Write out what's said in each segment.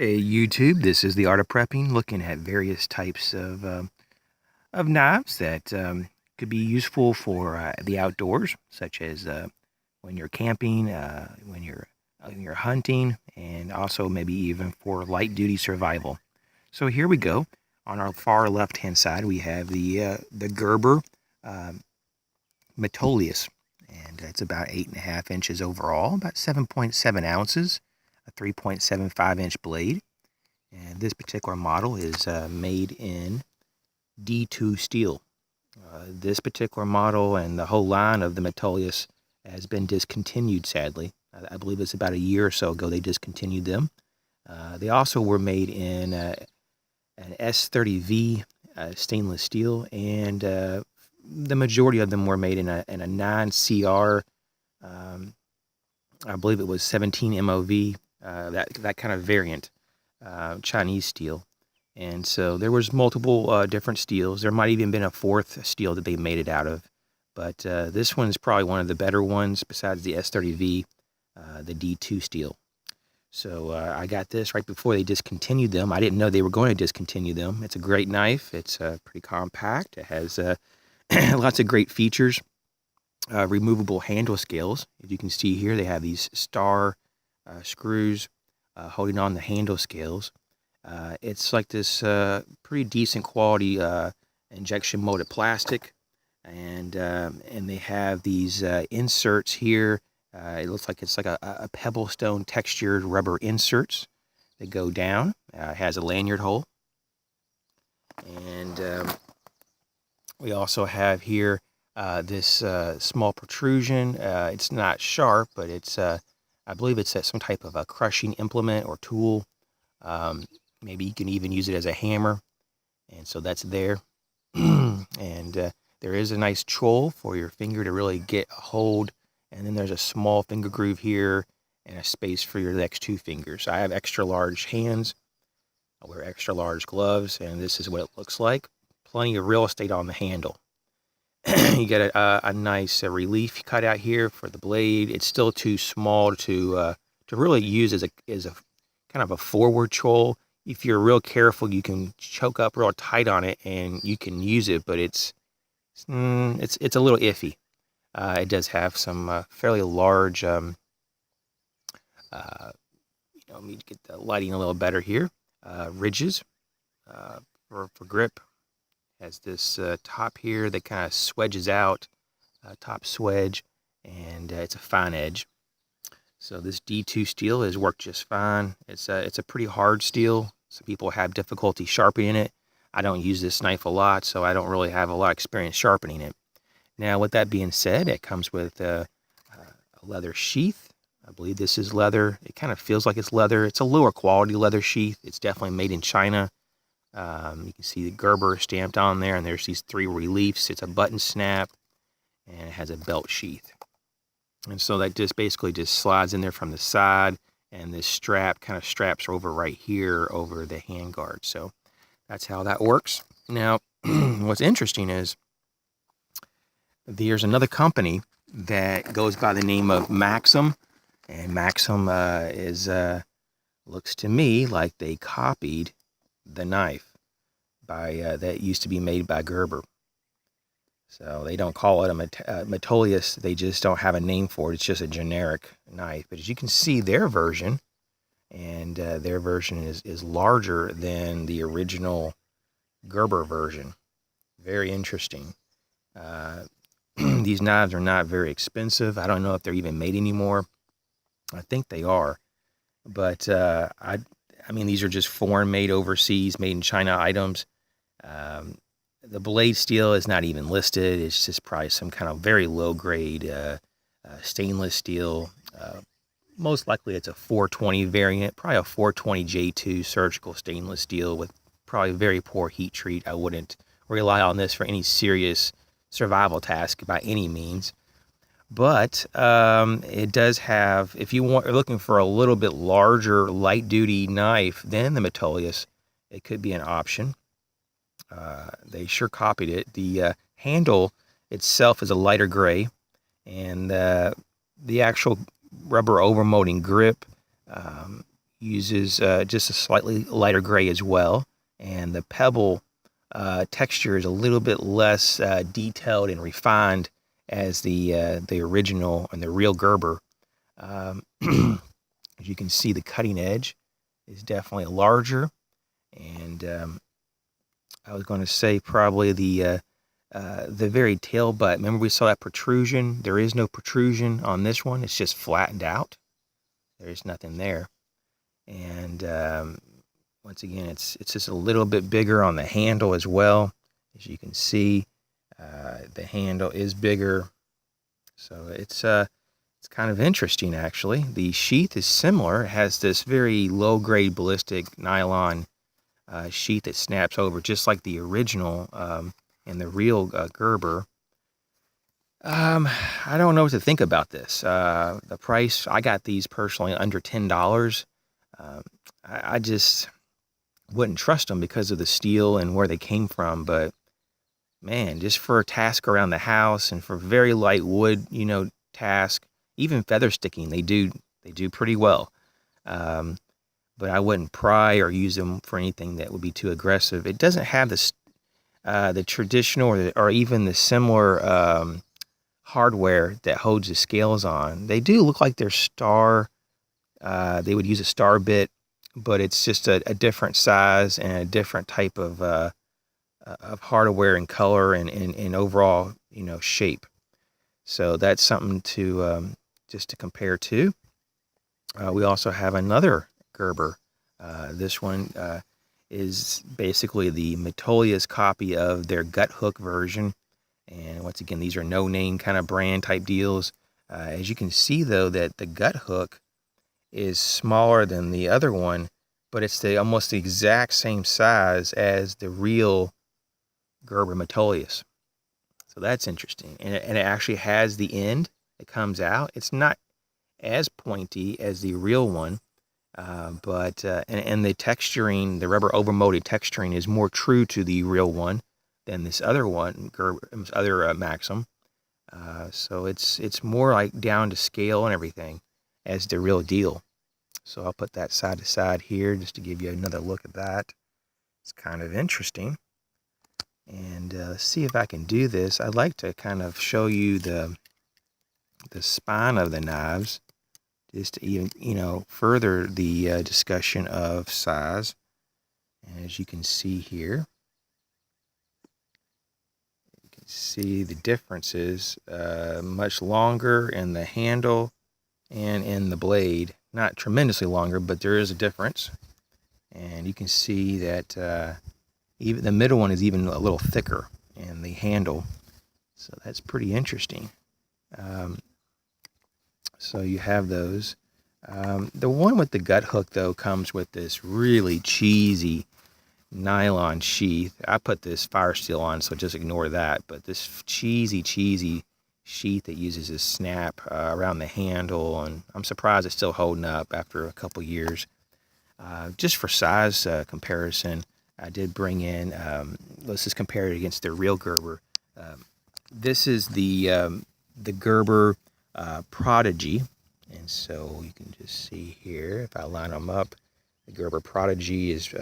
Hey YouTube, this is the Art of Prepping, looking at various types of knives that could be useful for the outdoors, such as when you're camping, when you're hunting, and also maybe even for light duty survival. So here we go. On our far left hand side, we have the Gerber um Metolius, and it's about 8.5 inches overall, about 7.7 ounces, a 3.75-inch blade. And this particular model is made in D2 steel. This particular model and the whole line of the Metolius has been discontinued, sadly. I believe it's about a year or so ago they discontinued them. They also were made in an S30V stainless steel, and the majority of them were made in a 9CR, I believe it was 17 MOV, that kind of variant. Chinese steel. And so there was multiple different steels. There might even been a fourth steel that they made it out of. But this one is probably one of the better ones besides the S30V, the D2 steel. So I got this right before they discontinued them. I didn't know they were going to discontinue them. It's a great knife. It's pretty compact. It has lots of great features. Removable handle scales. As you can see here, they have these star screws holding on the handle scales. It's like this pretty decent quality injection molded plastic, and they have these inserts here. It looks like it's like a pebble stone textured rubber inserts that go down. It has a lanyard hole, and we also have here this small protrusion. It's not sharp, but it's I believe it's some type of a crushing implement or tool. Maybe you can even use it as a hammer. And so that's there. And there is a nice choil for your finger to really get a hold. And then there's a small finger groove here and a space for your next two fingers. I have extra large hands. I wear extra large gloves, and this is what it looks like. Plenty of real estate on the handle. You get a nice relief cut out here for the blade. It's still too small to really use as a kind of a forward choil. If you're real careful, you can choke up real tight on it and you can use it, but it's a little iffy. It does have some fairly large, let me get the lighting a little better here. Ridges for grip. Has this top here that kind of swedges out, top swedge, and it's a fine edge. So this D2 steel has worked just fine. It's a pretty hard steel. Some people have difficulty sharpening it. I don't use this knife a lot, so I don't really have a lot of experience sharpening it. Now, with that being said, it comes with a leather sheath. I believe this is leather. It kind of feels like it's leather. It's a lower quality leather sheath. It's definitely made in China. You can see the Gerber stamped on there, and there's these three reliefs. It's a button snap, and it has a belt sheath. And so that just basically just slides in there from the side, and this strap kind of straps over right here over the handguard. So that's how that works. Now, what's interesting is there's another company that goes by the name of Maxam, and Maxam looks to me like they copied the knife that used to be made by Gerber. So they don't call it a Metolius. They just don't have a name for it. It's just a generic knife. But as you can see, their version is larger than the original Gerber version. Very interesting. These knives are not very expensive. I don't know if they're even made anymore. I think they are. But I mean, these are just foreign made overseas, made in China items. The blade steel is not even listed. It's just probably some kind of very low grade stainless steel. Most likely it's a 420 variant, probably a 420 J2 surgical stainless steel with probably very poor heat treat. I wouldn't rely on this for any serious survival task by any means. But it does have, if you're looking for a little bit larger light duty knife than the Metolius, it could be an option. They sure copied it. The handle itself is a lighter gray, and the actual rubber overmolding grip uses just a slightly lighter gray as well, and the pebble texture is a little bit less detailed and refined as the original and the real Gerber. As you can see, the cutting edge is definitely larger, and I was going to say probably the very tail butt. Remember we saw that protrusion? There is no protrusion on this one. It's just flattened out. There's nothing there. And once again, it's just a little bit bigger on the handle as well. As you can see, the handle is bigger. So it's kind of interesting, actually. The sheath is similar. It has this very low-grade ballistic nylon sheath that snaps over, just like the original and the real Gerber. I don't know what to think about this. The price, I got these personally under $10. I just wouldn't trust them because of the steel and where they came from. But man, just for a task around the house and for very light wood, task, even feather sticking, they do pretty well. But I wouldn't pry or use them for anything that would be too aggressive. It doesn't have the traditional or even the similar hardware that holds the scales on. They do look like they're star. They would use a star bit, but it's just a different size and a different type of hardware and color and overall shape. So that's something to just to compare to. We also have another Gerber. This one is basically the Metolius copy of their gut hook version. And once again, these are no-name kind of brand type deals. As you can see, though, that the gut hook is smaller than the other one, but it's almost the exact same size as the real Gerber Metolius. So that's interesting. And it actually has the end that comes out. It's not as pointy as the real one, but and the texturing, the rubber overmolded texturing is more true to the real one than this other one, other Maxam. So it's more like down to scale and everything as the real deal. So I'll put that side to side here just to give you another look at that. It's kind of interesting. And let's see if I can do this. I'd like to kind of show you the spine of the knives, just to even further the discussion of size. And as you can see here, you can see the differences. Much longer in the handle and in the blade. Not tremendously longer, but there is a difference. And you can see that even the middle one is even a little thicker in the handle. So that's pretty interesting. So you have those. The one with the gut hook, though, comes with this really cheesy nylon sheath. I put this fire steel on, so just ignore that. But this cheesy sheath that uses this snap around the handle, and I'm surprised it's still holding up after a couple years. Just for size comparison, I did bring in, let's just compare it against the real Gerber. This is the Gerber Prodigy, and so you can just see here, if I line them up, the Gerber Prodigy is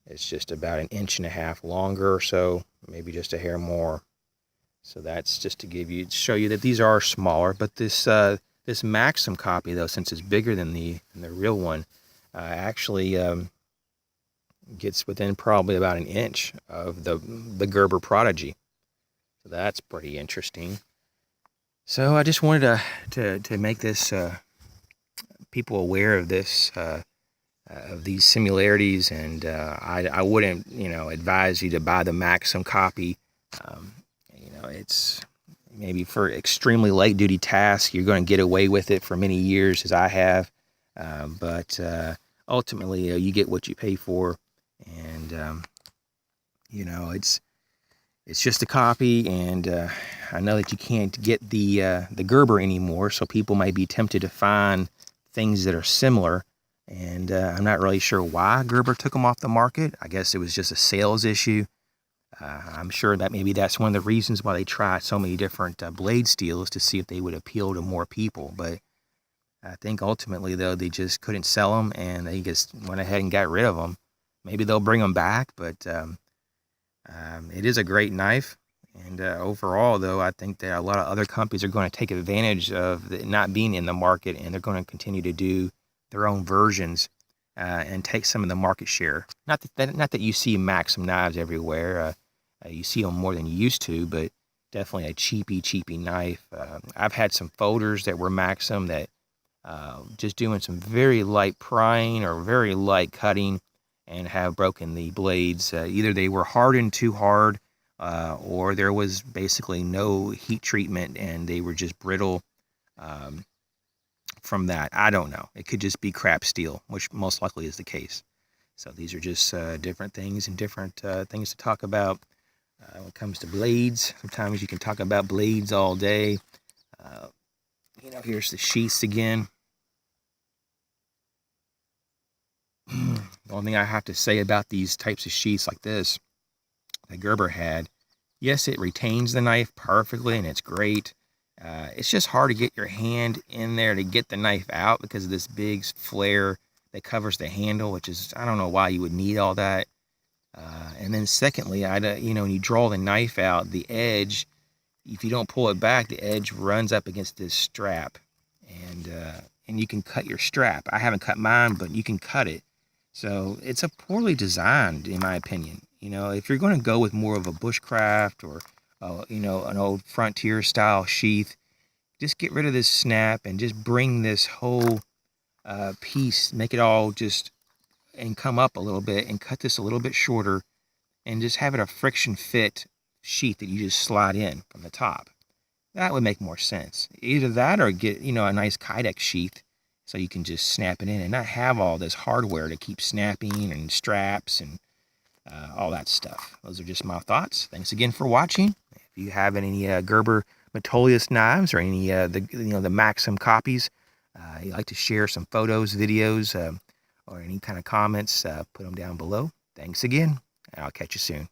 it's just about 1.5 inches longer or so, maybe just a hair more. So that's just to show you that these are smaller, but this Maxam copy, though, since it's bigger than the real one, actually gets within probably about 1 inch of the Gerber Prodigy. So that's pretty interesting. So I just wanted to make this people aware of this of these similarities, and I wouldn't advise you to buy the Maxam copy. It's maybe for extremely light duty tasks you're going to get away with it for many years, as I have, but ultimately you get what you pay for, and it's just a copy, and I know that you can't get the Gerber anymore, so people might be tempted to find things that are similar, and I'm not really sure why Gerber took them off the market. I guess it was just a sales issue. I'm sure that maybe that's one of the reasons why they tried so many different blade steels, to see if they would appeal to more people. But I think ultimately, though, they just couldn't sell them, and they just went ahead and got rid of them. Maybe they'll bring them back, but it is a great knife. And overall, though, I think that a lot of other companies are going to take advantage of it not being in the market, and they're going to continue to do their own versions and take some of the market share. Not that you see Maxam knives everywhere. You see them more than you used to, but definitely a cheapy knife. I've had some folders that were Maxam that just doing some very light prying or very light cutting and have broken the blades. Either they were hardened too hard or there was basically no heat treatment and they were just brittle from that. I don't know. It could just be crap steel, which most likely is the case. So these are just different things and different things to talk about when it comes to blades. Sometimes you can talk about blades all day. Here's the sheaths again. The only thing I have to say about these types of sheaths like this that Gerber had, yes, it retains the knife perfectly and it's great. It's just hard to get your hand in there to get the knife out because of this big flare that covers the handle, which is, I don't know why you would need all that. And then secondly, when you draw the knife out, the edge, if you don't pull it back, the edge runs up against this strap. And you can cut your strap. I haven't cut mine, but you can cut it. So it's a poorly designed, in my opinion. If you're going to go with more of a bushcraft or, an old frontier style sheath, just get rid of this snap and just bring this whole piece, make it all just, and come up a little bit and cut this a little bit shorter and just have it a friction fit sheath that you just slide in from the top. That would make more sense. Either that or get, a nice Kydex sheath so you can just snap it in and not have all this hardware to keep snapping and straps and all that stuff. Those are just my thoughts. Thanks again for watching. If you have any Gerber Metolius knives or any the Maxam copies, you'd like to share some photos, videos, or any kind of comments, put them down below. Thanks again, and I'll catch you soon.